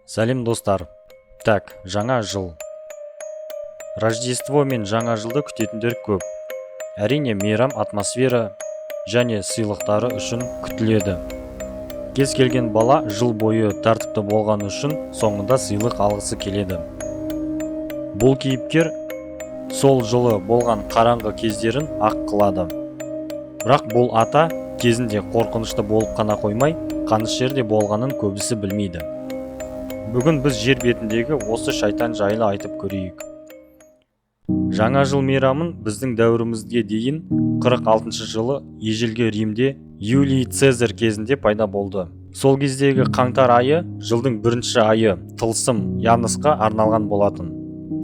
Сәлем достар. Жаңа жыл. Рождество мен жаңа жылды күтетіндер көп. Әрине, мейрам атмосфера және сыйлықтары үшін күтіледі. Кез келген бала жыл бойы тәртіпті болған үшін соңында сыйлық алғысы келеді. Бұл кейіпкер сол жылы болған қараңғы кездерін ақ қылады. Бірақ бұл ата кезінде қорқынышты болып қана қоймай, қаныш жерде болғанын көбісі білмейді. Бүгін біз жер бетіндегі осы шайтан жайлы айтып көрейік. Жаңа жыл мейрамын біздің дәуірімізге дейін 46 жылы ежелгі Римде Юлий Цезарь кезінде пайда болды. Сол кездегі қаңтар айы жылдың бірінші айы тылсым Яносқа арналған болатын.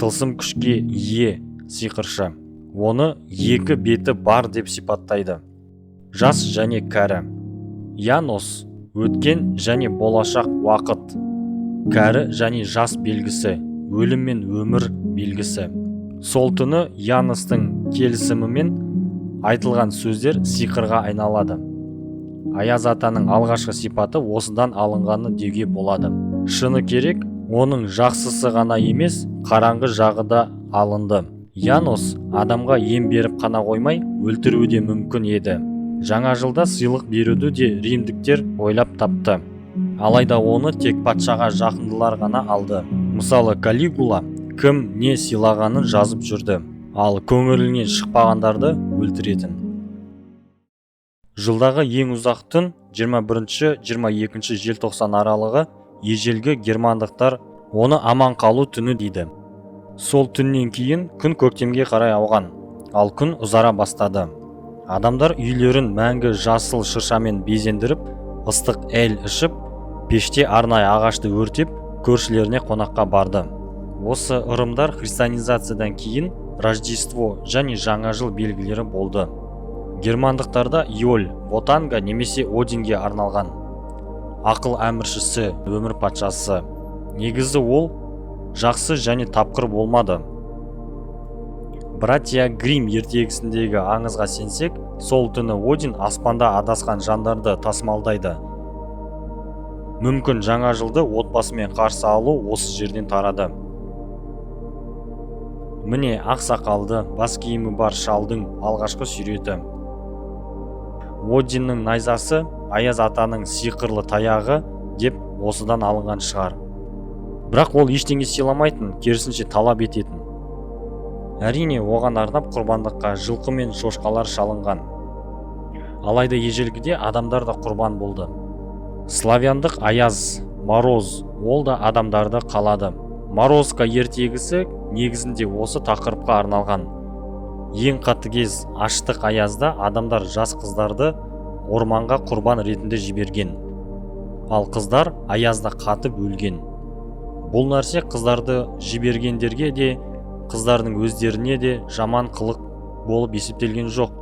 Тылсым күшке ие сиқыршы. Оны екі беті бар деп сипаттайды. Жас және кәрі. Янос өткен және болашақ уақыт. Кәрі және жас белгісі, өлім мен өмір белгісі. Сол түні Яностың келісімімен айтылған сөздер сиқырға айналады. Аяз атаның алғашқы сипаты осыдан алынғаны деуге болады. Шыны керек, оның жақсысы ғана емес, қараңғы жағы да алынды. Янос адамға ем беріп қана қоймай, өлтіруі де мүмкін еді. Жаңа жылда сыйлық беруді де римдіктер ойлап тапты. Алайда оны тек патшаға жақындылар ғана алды. Мысалы, Калигула кім не сыйлағанын жазып жүрді, ал көңілінен шықпағандарды өлтіретін. Жылдағы ең ұзақ түн 21-22 желтоқсан аралығы ежелгі германдықтар оны аман қалу түні дейді. Сол түннен кейін күн көктемге қарай ауған, ал күн ұзара бастады. Адамдар үйлерін мәңгі жасыл шыршамен безендіріп, ыстық әл ішіп, пеште арнайы ағашты өртеп, көршілеріне қонаққа барды. Осы ырымдар христианизациядан кейін Рождество және жаңа жыл белгілері болды. Германдықтарда Йоль, Ботанга немесе Одинге арналған. Ақыл әміршісі, өмір патшасы. Негізі ол жақсы және тапқыр болмады. Братья Грим ертегісіндегі аңызға сенсек, сол түні Один аспанда адасқан жандарды тасымалдайды. Мүмкін жаңа жылды отбасымен қарсы алу осы жерден тарады. Міне ақ сақалды, бас киімі бар шалдың алғашқы суреті. Одиннің найзасы Аяз атаның сиқырлы таяғы деп осыдан алынған шығар. Бірақ ол ештеңе сыйламайтын, керісінше талап ететін. Әрине, оған арнап құрбандыққа жылқы мен шошқалар шалынған. Алайда ежелгіде адамдар да құрбан болды. Славяндық аяз, мороз, ол да адамдарды қалады. Морозка ертегісі негізінде осы тақырыпқа арналған. Ең қатыгез аштық аязда адамдар жас қыздарды орманға құрбан ретінде жіберген. Ал қыздар аязда қатып өлген. Бұл нәрсе қыздарды жібергендерге де, қыздардың өздеріне де жаман қылық болып есептелген жоқ.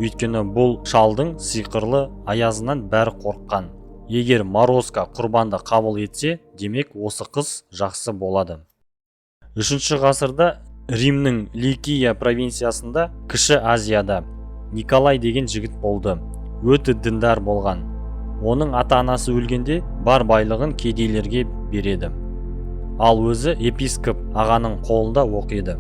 Өйткені бұл шалдың сиқырлы аязынан бәрі қорыққан. Егер Морозка құрбанды қабыл етсе, демек осы қыз жақсы болады. 3 ғасырда Римнің Ликия провинциясында, Кіші Азияда Николай деген жігіт болды. Өте діндар болған. Оның ата-анасы өлгенде бар байлығын кедейлерге береді. Ал өзі епископ ағаның қолында оқиды.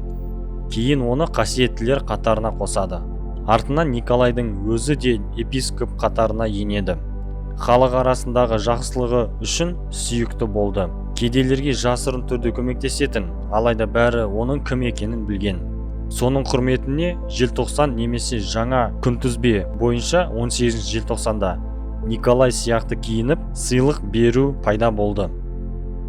Кейін оны қасиеттілер қатарына қосады. Артынан Николайдың өзі де епископ қатарына енеді. Халық арасындағы жақсылығы үшін сүйікті болды. Кедейлерге жасырын түрде көмектесетін, алайда бәрі оның кім екенін білген. Соның құрметіне желтоқсан немесе жаңа күнтізбе бойынша 18 желтоқсанда Николай сияқты киініп, сыйлық беру пайда болды.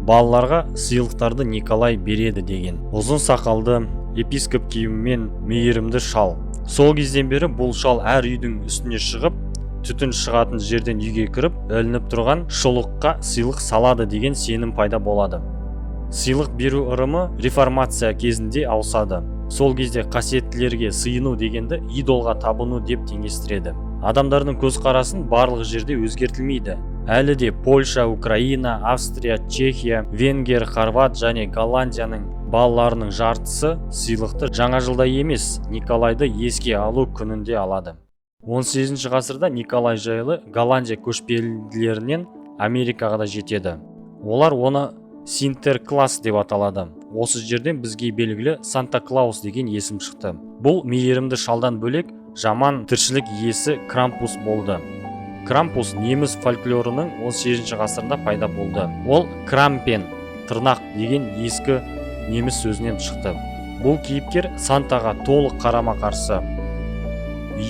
Балаларға сыйлықтарды Николай береді деген. Ұзын сақалды, епископ киімімен мейірімді шал. Сол кезден бері бұл шал әр үйдің үстіне шығып, түтін шығатын жерден үйге кіріп, ілініп тұрған шұлыққа сыйлық салады деген сенім пайда болады. Сыйлық беру ырымы реформация кезінде ауысады. Сол кезде қасиеттілерге сыйыну дегенді идолға табыну деп теңестіреді. Адамдардың көзқарасын барлық жерде өзгертілмейді. Әлі де Польша, Украина, Австрия, Чехия, Венгер, Хорват және Голландияның балаларының жартысы сыйлықты жаңа жылда емес, Николайды еске алу күнінде алады. 18 ғасырда Николай жайлы Голландия көшпелілерінен Америкаға да жетеді. Олар оны Синтерклас деп аталады. Осы жерден бізге белгілі Санта Клаус деген есім шықты. Бұл мейірімді шалдан бөлек жаман тіршілік иесі Крампус болды. Крампус неміс фольклорының 18 ғасырында пайда болды. Ол крампен, тырнақ деген ескі неміс сөзінен шықты. Бұл кейіпкер Сантаға толық қарама-қарсы.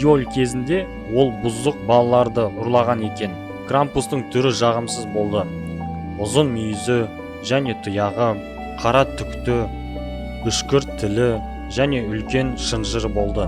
Йоль кезінде ол бұзық балаларды ұрлаған екен. Крампустың түрі жағымсыз болды. Ұзын мүйізі және тұяғы, қара түкті, үшкір тілі және үлкен шынжыры болды.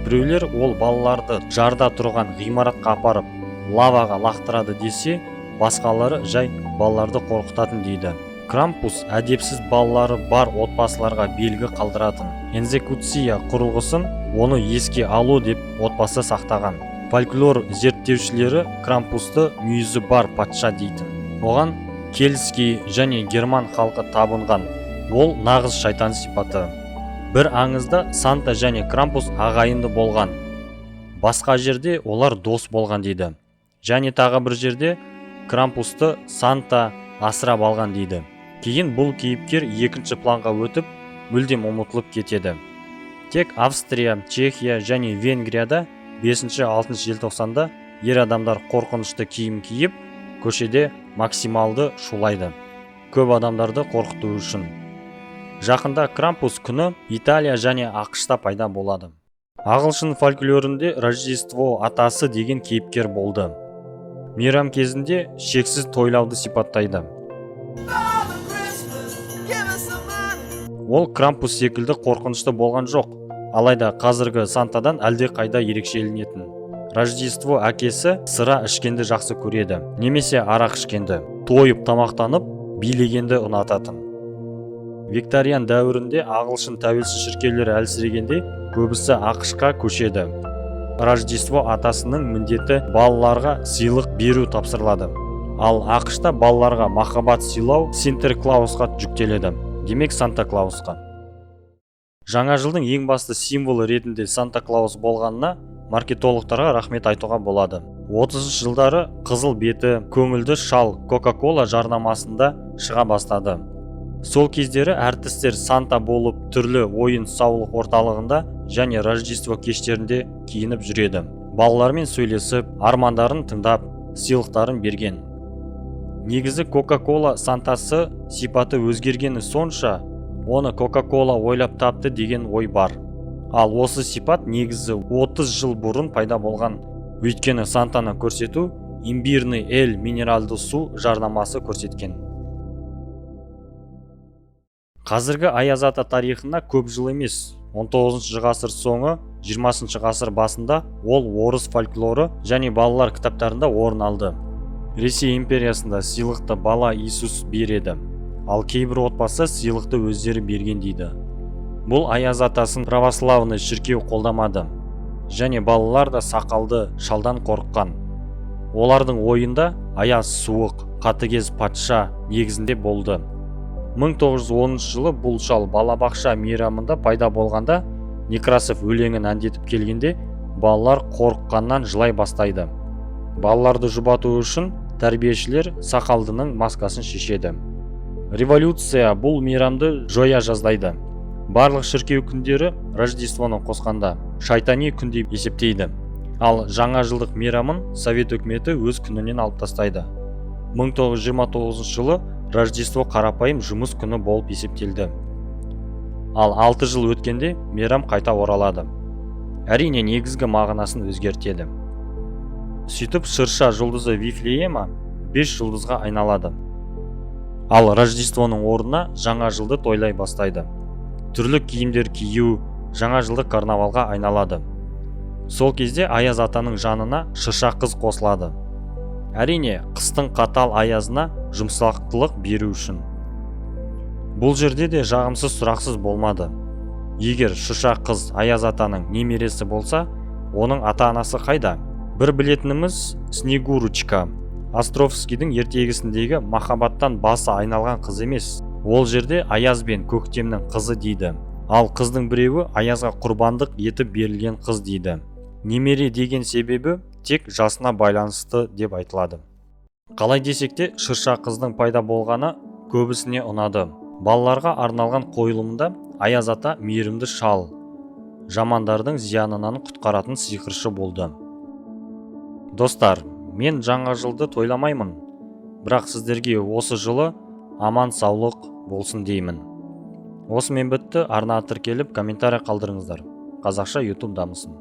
Біреулер ол балаларды жарда тұрған ғимаратқа апарып, лаваға лақтырады десе, басқалары жай балаларды қорқытатын дейді. Крампус әдепсіз балалары бар отбасыларға белгі қалдыратын. Экзекуция құрылғысын оны еске алу деп отбасы сақтаған. Фольклор зерттеушілері Крампусты мүйізі бар патша дейтін. Оған кельтский және герман халқы табынған. Ол нағыз шайтан сипаты. Бір аңызда Санта және Крампус ағайынды болған. Басқа жерде олар дос болған дейді. Және тағы бір жерде Крампусты Санта асырап алған дейді. Кейін бұл кейіпкер екінші планға өтіп, мүлдем ұмытылып кетеді. Тек Австрия, Чехия және Венгрияда 5-6 желтоқсанда ер адамдар қорқынышты киім киіп, көшеде максималды шулайды. Көп адамдарды қорқыту үшін. Жақында Крампус күні Италия және ақш-та пайда болады. Ағылшын фольклорінде Рождество атасы деген кейіпкер болды. Мейрам кезінде шексіз тойлауды сипаттайды. Ол Крампус секілді қорқынышты болған жоқ, алайда қазіргі Сантадан әлде қайда ерекшеленетін. Рождество әкесі сыра ішкенді жақсы көреді, немесе арақ ішкенді, тойып тамақтанып, билегенді ұнататын. Викториан дәуірінде ағылшын тәуелсіз шіркеулері әлсірегенде көбісі ақш-қа көшеді. Рождество атасының міндеті балаларға сыйлық беру тапсырылады. Ал ақш-та балаларға махаббат сыйлау Синтерклаусқа жүктеледі. Демек Санта Клаусқа. Жаңа жылдың ең басты символы ретінде Санта Клаус болғанына маркетологтарға рахмет айтуға болады. 30 жылдары қызыл беті, көңілді шал Кока-Кола жарнамасында шыға бастады. Сол кездері әртістер Санта болып түрлі ойын саулық орталығында және Рождество кештерінде киініп жүреді. Балалармен сөйлесіп, армандарын тыңдап, сыйлықтарын берген. Негізі Кока-Кола Сантасы сипаты өзгергені сонша, оны Кока-Кола ойлап тапты деген ой бар. Ал осы сипат негізі 30 жыл бұрын пайда болған. Өйткені Сантаны көрсету имбирный эль минералды су жарнамасы көрсеткен. Қазіргі Аяз ата тарихында көп жыл емес, 19 ғасыр соңы, 20 ғасыр басында ол орыс фольклоры және балалар кітаптарында орын алды. Ресей империясында сыйлықты бала Иисус береді, ал кейбір отбасы сыйлықты өздері берген дейді. Бұл Аяз атасын православный шіркеу қолдамады, және балалар да сақалды шалдан қорыққан. Олардың ойында Аяз суық, қатыгез патша негізінде болды. 1910 жылы бұл шал балабақша мейрамында пайда болғанда, Некрасов өлеңін әндетіп келгенде, балалар қорыққаннан жылай бастайды. Балаларды жұбату үшін тәрбиешілер сақалдының маскасын шешеді. Революция бұл мейрамды жоя жаздайды. Барлық шіркеу күндері Рождествоны қосқанда шайтани күн деп есептейді. Ал жаңа жылдық мейрамын Совет үкіметі өз күнінен алып тастайды. 1929 жылы Рождество қарапайым жұмыс күні болып есептелді. Ал 6 жыл өткенде мейрам қайта оралады. Әрине негізгі мағынасын өзгертеді. Сөйтіп шырша жұлдызы Вифлеема 5 жұлдызға айналады. Ал Рождествоның орнына жаңа жылды тойлай бастайды. Түрлі киімдер кию жаңа жылдық карнавалға айналады. Сол кезде Аяз атаның жанына шырша қыз қосылады. Әрине, қыстың қатал аязына жұмсақтылық беру үшін. Бұл жерде де жағымсыз сұрақсыз болмады. Егер шырша қыз Аяз атаның немересі болса, оның ата-анасы қайда? Бір білетініміз Снегурочка. Островскийдің ертегісіндегі махаббаттан басы айналған қыз емес. Ол жерде Аяз бен көктемнің қызы дейді. Ал қыздың біреуі Аязға құрбандық етіп берілген қыз дейді. Немере деген себебі тек жасына байланысты деп айтылады. Қалай десек те, шырша қыздың пайда болғаны көбісіне ұнады. Балаларға арналған қойылымда Аяз ата мейірімді шал, жамандардың зиянынан құтқаратын сиқыршы болды. Достар, мен жаңа жылды тойламаймын, бірақ сіздерге осы жылы аман саулық болсын деймін. Осымен бітті. Арнаға тіркеліп комментарий қалдырыңыздар. Қазақша YouTube дамысын.